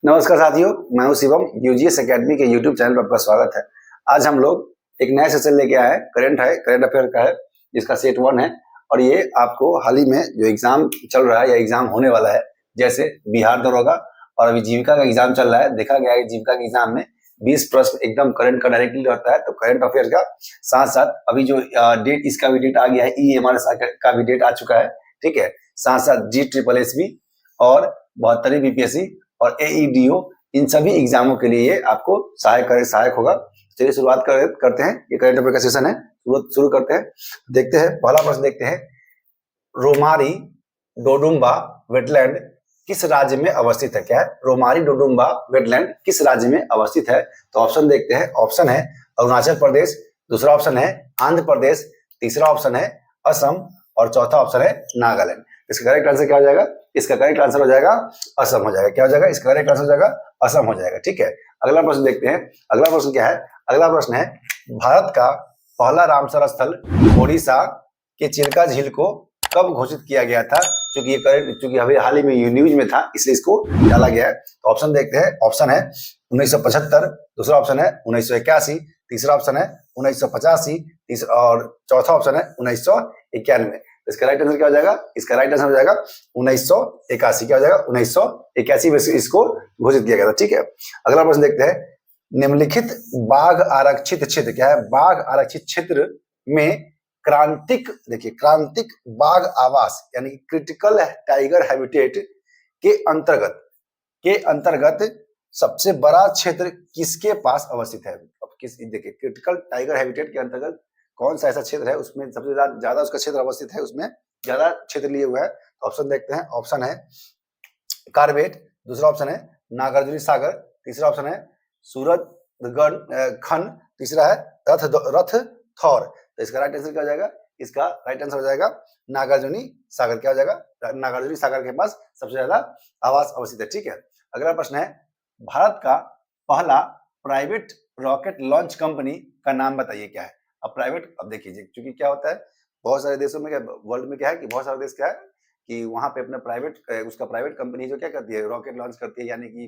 नमस्कार साथियों, मैं हूं शिवम। यूजीएस एकेडमी के यूट्यूब चैनल पर आपका स्वागत है। आज हम लोग एक नया सेशन लेके आए हैं। करंट अफेयर का है, जिसका सेट 1 है। और ये आपको हाल ही में जो एग्जाम चल रहा है या एग्जाम होने वाला है, जैसे बिहार दरोगा और अभी जीविका का एग्जाम चल रहा है। देखा गया है जीविका के एग्जाम में 20 प्रश्न एकदम करंट का डायरेक्टली रहता है। तो करंट अफेयर का साथ साथ अभी जो डेट, इसका भी डेट आ गया है, EMRS का भी डेट आ चुका है। ठीक है, साथ साथ GSSS और 72 BPSC और AEDO, इन सभी एग्जामों के लिए ये आपको सहायक होगा। चलिए शुरुआत करते हैं। ये करंट अफेयर का सेशन है, शुरू करते हैं। देखते हैं, पहला प्रश्न देखते हैं। रोमारी डोडुम्बा वेटलैंड किस राज्य में अवस्थित है? क्या है? रोमारी डोडुम्बा वेटलैंड किस राज्य में अवस्थित है? तो ऑप्शन देखते हैं। ऑप्शन है अरुणाचल प्रदेश, दूसरा ऑप्शन है आंध्र प्रदेश, तीसरा ऑप्शन है असम और चौथा ऑप्शन है नागालैंड। इसका करेक्ट आंसर क्या हो जाएगा? इसका करेक्ट आंसर हो जाएगा असम हो जाएगा। क्या हो जाएगा? इसका करेक्ट आंसर हो जाएगा असम हो जाएगा। ठीक है, अगला प्रश्न देखते हैं। अगला प्रश्न क्या है? अगला प्रश्न है भारत का पहला रामसर स्थल ओडिशा के चिल्का झील को कब घोषित किया गया था? क्योंकि अभी हाल ही में न्यूज में था, इसलिए इसको डाला गया है। तो ऑप्शन देखते हैं। ऑप्शन है 1975, दूसरा ऑप्शन है 1981, तीसरा ऑप्शन है 1985 और चौथा ऑप्शन है 1991। इसका राइट आंसर क्या हो जाएगा? इसका राइट आंसर हो जाएगा 1981। क्या हो जाएगा? 1981 में इसको घोषित किया गया था। ठीक है, अगला प्रश्न देखते हैं। निम्नलिखित बाघ आरक्षित क्षेत्र, क्या है? बाघ आरक्षित क्षेत्र में क्रांतिक, देखिए, क्रांतिक बाघ आवास यानी क्रिटिकल टाइगर हैबिटेट के अंतर्गत सबसे बड़ा क्षेत्र किसके पास अवस्थित है? अब देखिए, क्रिटिकल टाइगर हैबिटेट के अंतर्गत कौन सा ऐसा क्षेत्र है उसमें सबसे ज्यादा उसका क्षेत्र अवस्थित है, उसमें ज्यादा क्षेत्र लिए हुआ है? तो ऑप्शन देखते हैं। ऑप्शन है कार्बेट, दूसरा ऑप्शन है नागार्जुन सागर, तीसरा ऑप्शन है सूरजगढ़ खन, तीसरा है रथ थौर। तो इसका राइट आंसर क्या हो जाएगा? इसका राइट आंसर हो जाएगा नागार्जुनी सागर। क्या हो जाएगा? नागार्जुनी सागर के पास सबसे ज्यादा आवास अवस्थित है। ठीक है, अगला प्रश्न है भारत का पहला प्राइवेट रॉकेट लॉन्च कंपनी का नाम बताइए। क्या है? अब देखिए, क्योंकि क्या होता है, बहुत सारे देशों में, वर्ल्ड में क्या है कि बहुत सारे देश क्या है कि वहां पे अपना प्राइवेट कंपनी जो क्या करती है, रॉकेट लॉन्च करती है, यानी कि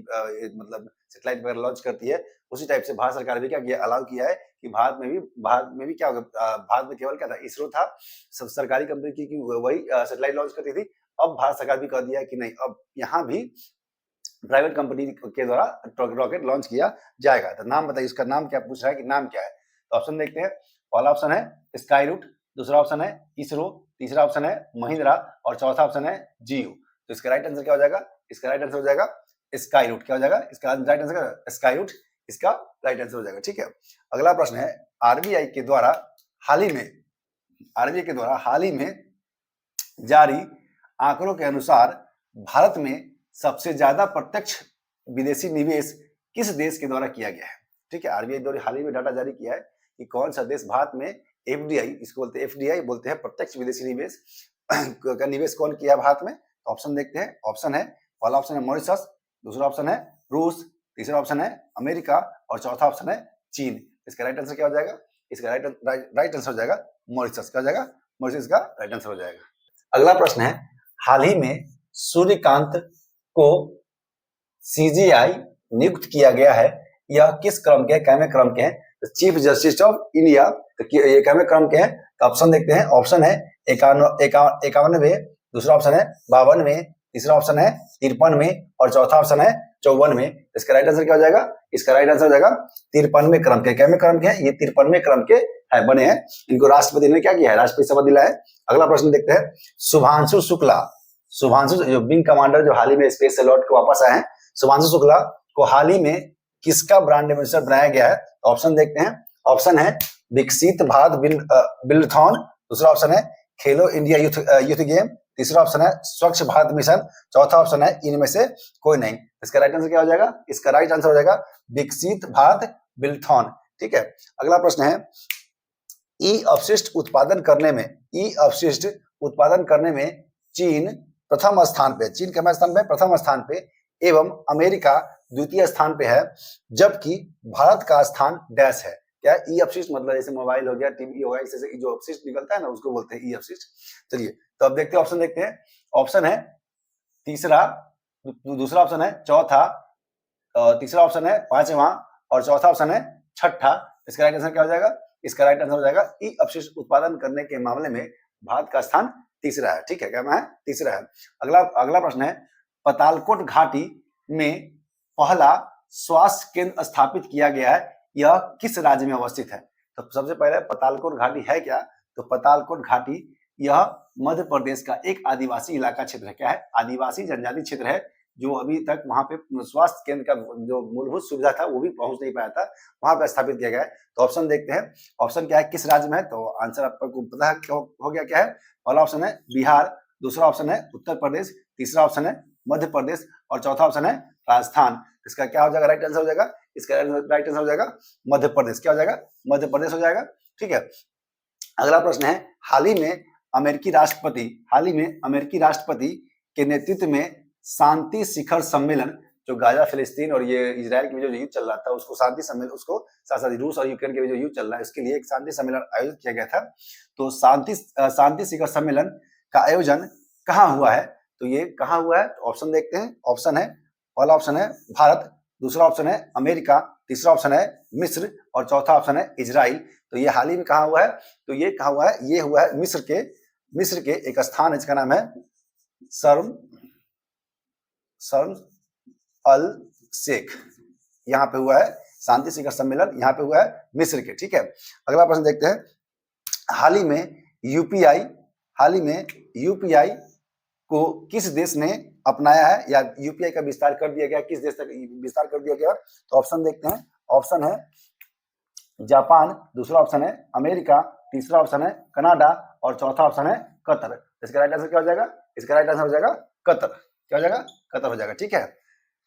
मतलब सैटेलाइट वगैरह लॉन्च करती है। उसी टाइप से भारत सरकार भी क्या किया, अलाउ किया है कि भारत में भी क्या होगा, भारत में केवल क्या था, इसरो था सरकारी कंपनी की वही सैटेलाइट लॉन्च करती थी। अब भारत सरकार भी कह दिया है कि नहीं, अब यहाँ भी प्राइवेट कंपनी के द्वारा रॉकेट लॉन्च किया जाएगा। तो नाम बताइए, उसका नाम क्या पूछ रहा है कि नाम क्या है? तो ऑप्शन देखते हैं। पहला ऑप्शन है स्काई रूट, दूसरा ऑप्शन है इसरो, तीसरा ऑप्शन है महिंद्रा और चौथा ऑप्शन है जीयू। तो इसका राइट आंसर क्या हो जाएगा? इसका राइट आंसर हो जाएगा स्काई रूट। क्या हो जाएगा? इसका राइट आंसर स्काई रूट, इसका राइट आंसर हो जाएगा। ठीक है, अगला प्रश्न है आरबीआई के द्वारा हाल ही में जारी आंकड़ों के अनुसार भारत में सबसे ज्यादा प्रत्यक्ष विदेशी निवेश किस देश के द्वारा किया गया है? ठीक है, आरबीआई द्वारा हाल ही में डाटा जारी किया है कि कौन सा देश भारत में एफडीआई, इसको बोलते हैं एफडीआई बोलते हैं, प्रत्यक्ष विदेशी निवेश का निवेश कौन किया भारत में? तो ऑप्शन देखते हैं। ऑप्शन है, पहला ऑप्शन है मॉरिशस, दूसरा ऑप्शन है रूस, तीसरा ऑप्शन है अमेरिका और चौथा ऑप्शन है चीन। इसका राइट आंसर क्या हो जाएगा? इसका राइट आंसर हो जाएगा मॉरिशस। क्या हो जाएगा? मॉरिशस का राइट आंसर हो जाएगा। अगला प्रश्न है हाल ही में सूर्यकांत को सीजीआई नियुक्त किया गया है, यह किस क्रम के, कैमे क्रम के हैं? चीफ जस्टिस ऑफ इंडिया, ये कैमे क्रम के हैं? तो ऑप्शन देखते हैं। ऑप्शन है 51वें, दूसरा ऑप्शन है 52वें, तीसरा ऑप्शन है 53वें और चौथा ऑप्शन है 54वें। इसका राइट आंसर क्या हो जाएगा? इसका राइट आंसर हो जाएगा 53वें क्रम के। कैमे क्रम के हैं? ये 53वें क्रम के है, बने हैं। इनको राष्ट्रपति ने क्या किया है? राष्ट्रपति शपथ दिलाया है। अगला प्रश्न देखते हैं। शुभांशु जो विंग कमांडर जो हाल ही में स्पेस से लौट के वापस आए हैं, शुभांशु शुक्ला को हाल ही में किसका ब्रांड एम्बेसडर बनाया गया है? ऑप्शन देखते हैं। ऑप्शन है विकसित भारत बिल्डथॉन, दूसरा ऑप्शन है खेलो इंडिया यूथ गेम, तीसरा ऑप्शन है स्वच्छ भारत मिशन, चौथा ऑप्शन है इनमें से कोई नहीं। इसका राइट आंसर क्या हो जाएगा? इसका राइट आंसर हो जाएगा विकसित भारत बिल्डथॉन। ठीक है, अगला प्रश्न है ई अपशिष्ट उत्पादन करने में चीन प्रथम स्थान पे, चीन के स्थान पे, प्रथम स्थान पे, एवं अमेरिका द्वितीय स्थान पे है, जबकि भारत का स्थान डैश है। क्या? ई अपशिष्ट मतलब जैसे मोबाइल हो गया, टीवी हो गया, इससे जो अपशिष्ट निकलता है ना, उसको बोलते हैं ई अपशिष्ट। चलिए, तो अब देखते हैं, ऑप्शन देखते हैं। ऑप्शन है तीसरा, दूसरा ऑप्शन है चौथा, तीसरा ऑप्शन है पांचवा और चौथा ऑप्शन है छठा। इसका राइट आंसर क्या हो जाएगा? इसका राइट आंसर हो जाएगा ई अपशिष्ट उत्पादन करने के मामले में भारत का स्थान तीसरा है। ठीक है, क्या है? तीसरा है। अगला प्रश्न है, पतालकोट घाटी में पहला स्वास्थ्य केंद्र स्थापित किया गया है, यह किस राज्य में अवस्थित है? तो सबसे पहले पतालकोट घाटी है क्या? तो पतालकोट घाटी यह मध्य प्रदेश का एक आदिवासी इलाका क्षेत्र है। क्या है? आदिवासी जनजाति क्षेत्र है, जो अभी तक वहां पे स्वास्थ्य केंद्र का जो मूलभूत सुविधा था वो भी पहुंच नहीं पाया था, वहां पर स्थापित किया गया है। तो ऑप्शन देखते हैं, ऑप्शन क्या है, किस राज्य में है? तो आंसर आपको पता है हो गया क्या है? पहला ऑप्शन है बिहार, दूसरा ऑप्शन है उत्तर प्रदेश, तीसरा ऑप्शन है मध्य प्रदेश और चौथा ऑप्शन है राजस्थान। इसका क्या हो जाएगा? राइट आंसर हो जाएगा, इसका राइट आंसर हो जाएगा मध्य प्रदेश। क्या हो जाएगा? मध्य प्रदेश हो जाएगा। ठीक है, अगला प्रश्न है, हाल ही में अमेरिकी राष्ट्रपति के नेतृत्व में शांति शिखर सम्मेलन, जो गाजा फिलिस्तीन और ये इजराइल के बीच जो युद्ध चल रहा था उसको शांति सम्मेलन, उसको साथ साथ रूस और यूक्रेन के बीच जो युद्ध चल रहा है उसके लिए एक शांति सम्मेलन आयोजित किया गया था। तो शांति शिखर सम्मेलन का आयोजन कहाँ हुआ है? तो ये कहाँ हुआ है? तो ऑप्शन देखते हैं। ऑप्शन है, पहला ऑप्शन है भारत, दूसरा ऑप्शन है अमेरिका, तीसरा ऑप्शन है मिस्र और चौथा ऑप्शन है इजराइल। तो ये हाल ही में कहाँ हुआ है? तो ये कहाँ हुआ है? ये हुआ है मिस्र के एक स्थान है जिसका नाम है शर्म अल शेख, यहाँ पे हुआ है शांति शिखर सम्मेलन, यहाँ पे हुआ है मिस्र के। ठीक है, अगला प्रश्न देखते हैं, हाल ही में यूपीआई को किस देश ने अपनाया है या यूपीआई का विस्तार कर दिया गया, किस देश तक विस्तार कर दिया गया? तो ऑप्शन देखते हैं। ऑप्शन है जापान, दूसरा ऑप्शन है अमेरिका, तीसरा ऑप्शन है कनाडा और चौथा ऑप्शन है कतर। इसका राइट आंसर क्या हो जाएगा? इसका राइट आंसर हो जाएगा कतर। क्या हो जाएगा? कतर हो जाएगा। ठीक है,